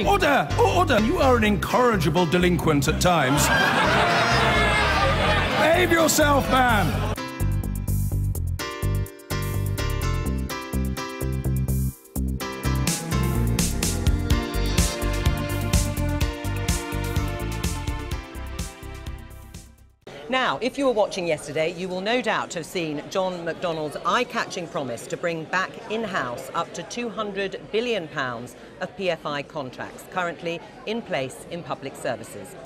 Order! Order! You are an incorrigible delinquent at times. Behave yourself, man! Now, if you were watching yesterday, you will no doubt have seen John McDonnell's eye-catching promise to bring back in-house up to £200 billion of PFI contracts currently in place in public services.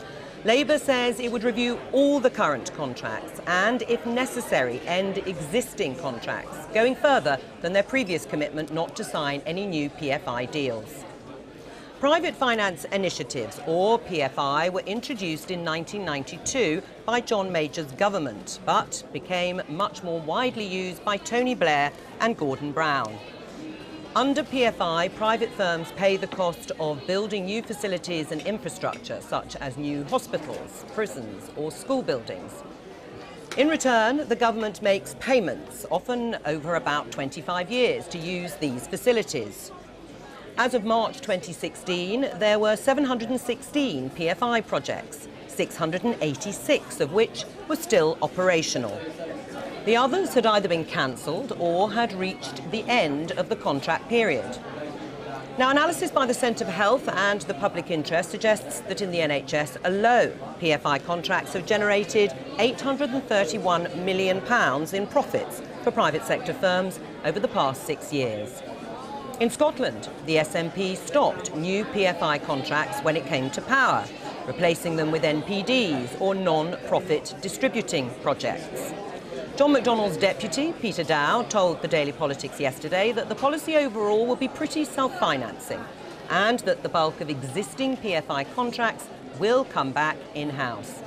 Labour says it would review all the current contracts and, if necessary, end existing contracts, going further than their previous commitment not to sign any new PFI deals. Private Finance Initiatives, or PFI, were introduced in 1992 by John Major's government, but became much more widely used by Tony Blair and Gordon Brown. Under PFI, private firms pay the cost of building new facilities and infrastructure, such as new hospitals, prisons, or school buildings. In return, the government makes payments, often over about 25 years, to use these facilities. As of March 2016, there were 716 PFI projects, 686 of which were still operational. The others had either been cancelled or had reached the end of the contract period. Now, analysis by the Centre for Health and the Public Interest suggests that in the NHS alone, PFI contracts have generated £831 million in profits for private sector firms over the past 6 years. In Scotland, the SNP stopped new PFI contracts when it came to power, replacing them with NPDs or non-profit distributing projects. John McDonnell's deputy, Peter Dow, told the Daily Politics yesterday that the policy overall will be pretty self-financing and that the bulk of existing PFI contracts will come back in-house.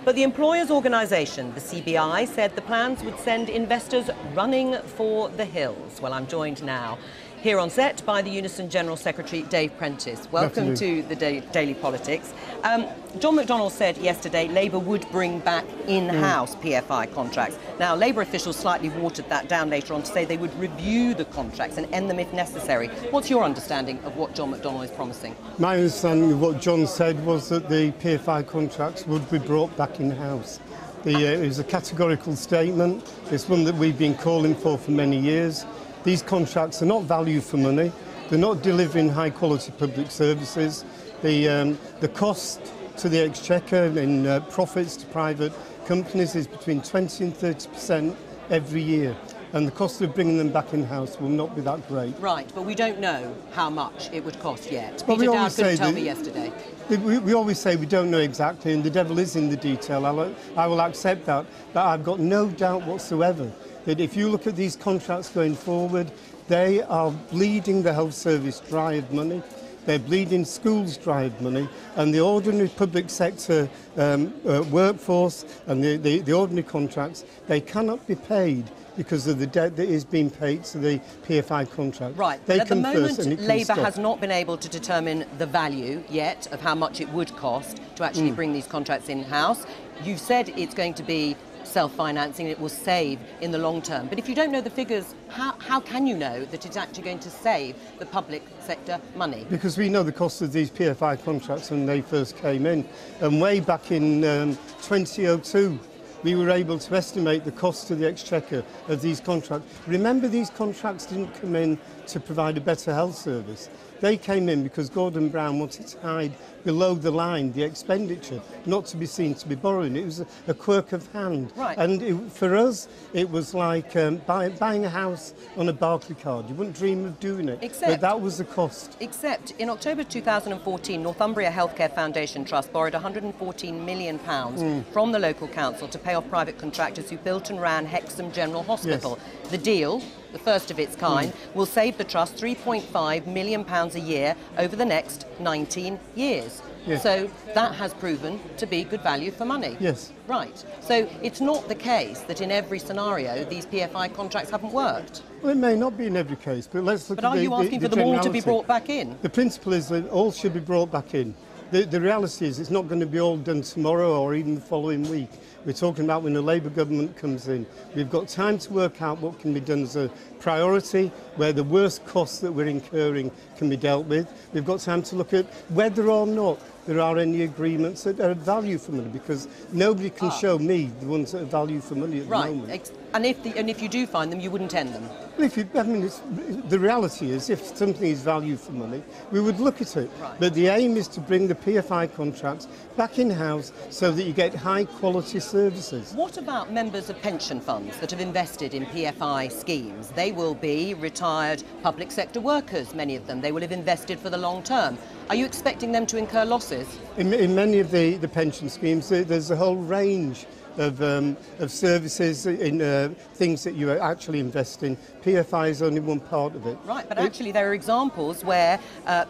But the employers' organisation, the CBI, said the plans would send investors running for the hills. Well, I'm joined now here on set by the Unison General Secretary, Dave Prentice. Welcome to the Daily Politics. John McDonnell said yesterday Labour would bring back in-house PFI contracts. Now, Labour officials slightly watered that down later on to say they would review the contracts and end them if necessary. What's your understanding of what John McDonnell is promising? My understanding of what John said was that the PFI contracts would be brought back in-house. It was a categorical statement. It's one that we've been calling for many years. These contracts are not value for money. They're not delivering high-quality public services. The cost to the Exchequer in profits to private companies is between 20 and 30% every year. And the cost of bringing them back in-house will not be that great. Right, but we don't know how much it would cost yet. Well, Peter Dowd couldn't tell me yesterday. We always say we don't know exactly, and the devil is in the detail. I will accept that, but I've got no doubt whatsoever that if you look at these contracts going forward, they are bleeding the health service dry of money. They're bleeding schools dry of money, and the ordinary public sector workforce and the ordinary contracts, they cannot be paid because of the debt that is being paid to the PFI contract. Right, but at the moment Labour has not been able to determine the value yet of how much it would cost to actually bring these contracts in-house. You've said it's going to be self-financing, it will save in the long term. But if you don't know the figures, how can you know that it's actually going to save the public sector money? Because we know the cost of these PFI contracts when they first came in. And way back in 2002, we were able to estimate the cost to the Exchequer of these contracts. Remember, these contracts didn't come in to provide a better health service. They came in because Gordon Brown wanted to hide below the line the expenditure, not to be seen to be borrowing. It was a quirk of hand. Right. And for us, it was like buying a house on a Barclay card. You wouldn't dream of doing it, but that was the cost. Except in October 2014, Northumbria Healthcare Foundation Trust borrowed £114 million from the local council to pay off private contractors who built and ran Hexham General Hospital. Yes. The deal, the first of its kind, will save the trust £3.5 million a year over the next 19 years. Yes. So that has proven to be good value for money. Yes. Right. So it's not the case that in every scenario these PFI contracts haven't worked. Well, it may not be in every case, but let's look at the But are you asking for them all to be brought back in? The principle is that all should be brought back in. The reality is it's not going to be all done tomorrow or even the following week. We're talking about when the Labour government comes in. We've got time to work out what can be done as a priority, where the worst costs that we're incurring can be dealt with. We've got time to look at whether or not there are any agreements that are value for money, because nobody can show me the ones that are value for money at the moment. Right, and if you do find them, you wouldn't end them? Well, the reality is, if something is value for money, we would look at it. Right. But the aim is to bring the PFI contracts back in-house so that you get high-quality services. What about members of pension funds that have invested in PFI schemes? They will be retired public sector workers, many of them. They will have invested for the long term. Are you expecting them to incur losses? In many of the pension schemes, there's a whole range of services in things that you actually invest in. PFI is only one part of it. Right, but actually there are examples where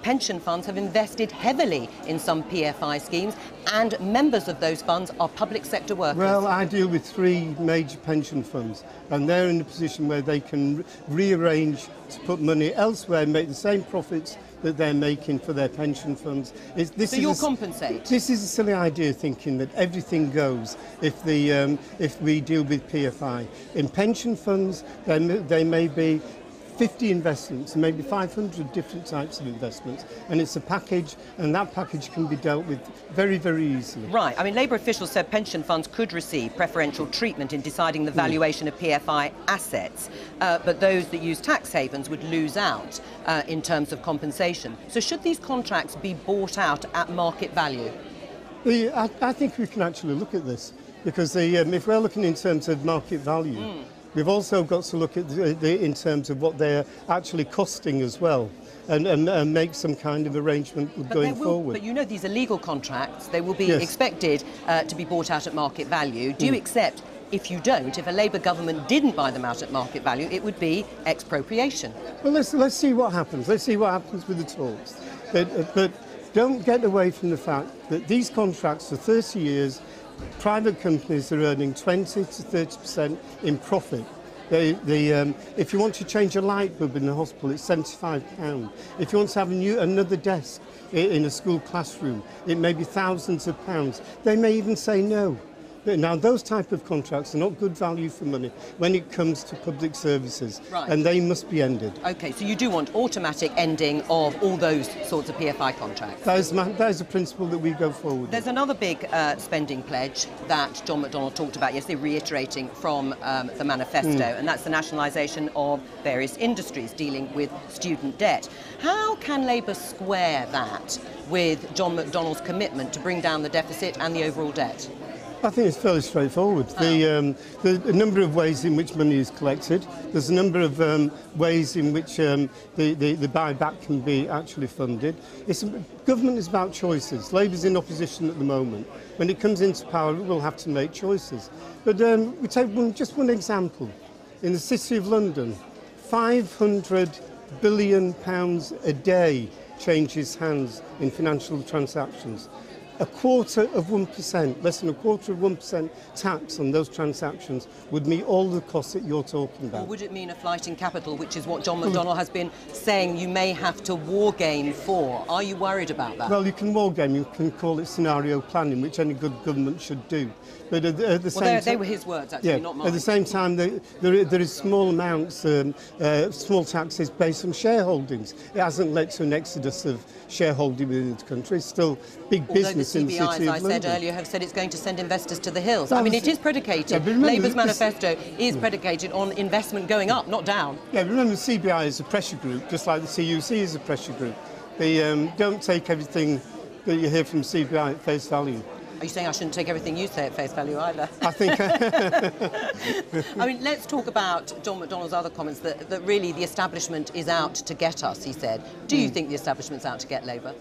pension funds have invested heavily in some PFI schemes, and members of those funds are public sector workers. Well, I deal with 3 major pension funds, and they're in a position where they can rearrange to put money elsewhere and make the same profits that they're making for their pension funds. So you'll compensate? This is a silly idea, thinking that everything goes if we deal with PFI. In pension funds, there may be 50 investments, maybe 500 different types of investments, and it's a package, and that package can be dealt with very, very easily. Right. I mean, Labour officials said pension funds could receive preferential treatment in deciding the valuation of PFI assets, but those that use tax havens would lose out in terms of compensation. So should these contracts be bought out at market value? I think we can actually look at this, because if we're looking in terms of market value, we've also got to look at in terms of what they're actually costing as well, and make some kind of arrangement going forward. But you know, these are legal contracts. They will be expected to be bought out at market value. Do you accept, if you don't, if a Labour government didn't buy them out at market value, it would be expropriation? Well, let's see what happens. Let's see what happens with the talks. But don't get away from the fact that these contracts are 30 years. Private companies are earning 20 to 30% in profit. If you want to change a light bulb in the hospital, it's £75. If you want to have another desk in a school classroom, it may be thousands of pounds. They may even say no. Now, those type of contracts are not good value for money when it comes to public services, and they must be ended. OK, so you do want automatic ending of all those sorts of PFI contracts? That is a principle that we go forward with. There's another big spending pledge that John McDonnell talked about yesterday, reiterating from the manifesto, and that's the nationalisation of various industries dealing with student debt. How can Labour square that with John McDonnell's commitment to bring down the deficit and the overall debt? I think it's fairly straightforward. There's a number of ways in which money is collected. There's a number of ways in which the buyback can be actually funded. Government is about choices. Labour's in opposition at the moment. When it comes into power, it will have to make choices. But we take just one example. In the City of London, £500 billion a day changes hands in financial transactions. A quarter of 1%, less than a quarter of 1% tax on those transactions would meet all the costs that you're talking about. Or would it mean a flight in capital, which is what John McDonnell has been saying you may have to war game for? Are you worried about that? Well, you can war game, you can call it scenario planning, which any good government should do. But at the same time, they were his words, actually, not mine. At the same time, there is small amounts, small taxes based on shareholdings. It hasn't led to an exodus of shareholding within the country. It's still big business in the City of London. As I said earlier, have said it's going to send investors to the hills. I mean, it is predicated. Labour's manifesto is predicated on investment going up, not down. Yeah, remember the CBI is a pressure group, just like the CUC is a pressure group. They don't take everything that you hear from CBI at face value. Are you saying I shouldn't take everything you say at face value either? I think... I mean, let's talk about John McDonnell's other comments, that really the establishment is out to get us, he said. Do you think the establishment's out to get Labour?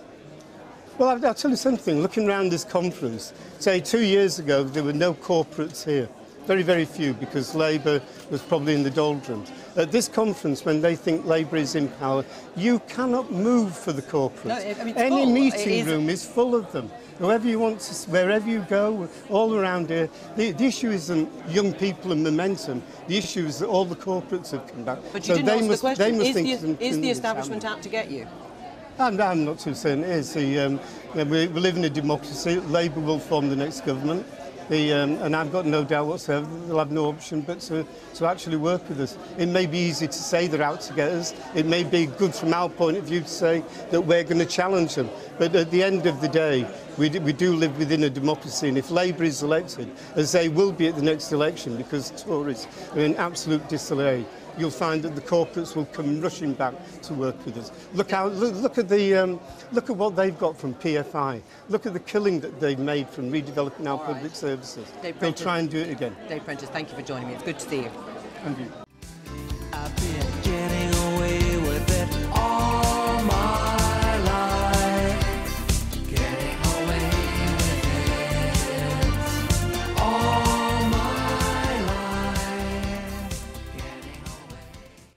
Well, I'll tell you something. Looking around this conference, say 2 years ago, there were no corporates here. Very, very few, because Labour was probably in the doldrums. At this conference, when they think Labour is in power, you cannot move for the corporates. No, I mean, any meeting room is full of them. Wherever you want to, wherever you go, all around here, the issue isn't young people and momentum. The issue is that all the corporates have come back. But you didn't answer the question. Is the establishment out to get you? I'm not too certain it is. We live in a democracy. Labour will form the next government. And I've got no doubt whatsoever that they'll have no option but to actually work with us. It may be easy to say they're out to get us. It may be good from our point of view to say that we're going to challenge them. But at the end of the day, we do live within a democracy, and if Labour is elected, as they will be at the next election, because Tories are in absolute disarray, you'll find that the corporates will come rushing back to work with us. Look at what they've got from PFI. Look at the killing that they've made from redeveloping our public services. They'll try and do it again. Dave Prentice, thank you for joining me. It's good to see you. And you.